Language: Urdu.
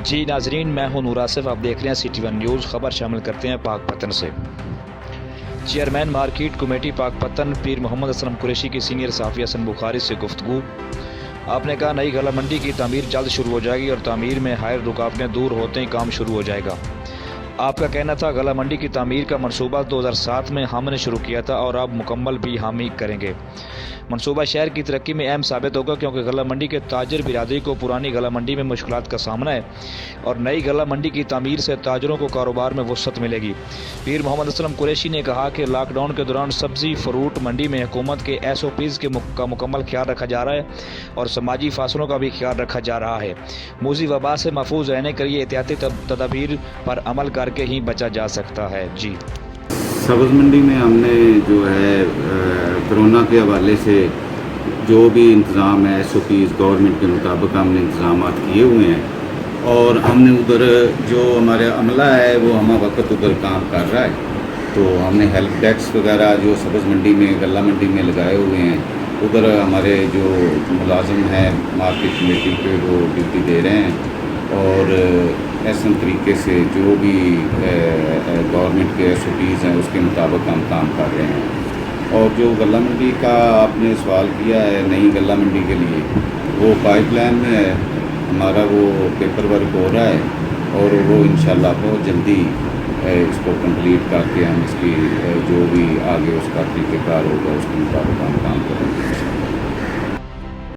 جی ناظرین، میں ہوں نور آصف، آپ دیکھ رہے ہیں City One نیوز۔ خبر شامل کرتے ہیں پاک پتن سے۔ چیئرمین مارکیٹ کمیٹی پاک پتن پیر محمد اسلم قریشی کی سینئر صحافی حسن بخاری سے گفتگو۔ آپ نے کہا نئی غلہ منڈی کی تعمیر جلد شروع ہو جائے گی اور تعمیر میں حائل رکاوٹیں دور ہوتے ہی کام شروع ہو جائے گا۔ آپ کا کہنا تھا غلہ منڈی کی تعمیر کا منصوبہ 2007 میں ہم نے شروع کیا تھا اور اب مکمل بھی ہم ہی کریں گے۔ منصوبہ شہر کی ترقی میں اہم ثابت ہوگا کیونکہ غلہ منڈی کے تاجر برادری کو پرانی غلہ منڈی میں مشکلات کا سامنا ہے اور نئی غلہ منڈی کی تعمیر سے تاجروں کو کاروبار میں وسعت ملے گی۔ پیر محمد اسلم قریشی نے کہا کہ لاک ڈاؤن کے دوران سبزی فروٹ منڈی میں حکومت کے SOPs کا مکمل خیال رکھا جا رہا ہے اور سماجی فاصلوں کا بھی خیال رکھا جا رہا ہے۔ موذی وبا سے محفوظ رہنے کے لیے احتیاطی تدابیر پر عمل کر کے ہی بچا جا سکتا ہے۔ جی سبز منڈی میں ہم نے جو ہے کرونا کے حوالے سے جو بھی انتظام ہے SOPs گورنمنٹ کے مطابق ہم نے انتظامات کیے ہوئے ہیں اور ہم نے ادھر جو ہمارا عملہ ہے وہ ہمہ وقت ادھر کام کر رہا ہے۔ تو ہم نے ہیلپ ڈیسک وغیرہ جو سبز منڈی میں غلہ منڈی میں لگائے ہوئے ہیں، ادھر ہمارے جو ملازم ہیں مارکیٹ کمیٹی کے وہ ڈیوٹی دے رہے ہیں اور احسن طریقے سے جو بھی گورنمنٹ کے SOPs ہیں اس کے مطابق ہم کام کر رہے ہیں۔ اور جو غلہ منڈی کا آپ نے سوال کیا ہے نئی غلہ منڈی کے لیے، وہ پائپ لائن میں ہے، ہمارا وہ پیپر ورک ہو رہا ہے اور وہ انشاءاللہ بہت جلدی اس کو کمپلیٹ کر کے ہم اس کی جو بھی آگے اس کا طریقہ کار ہوگا اس کے مطابق ہم کام کریں گے۔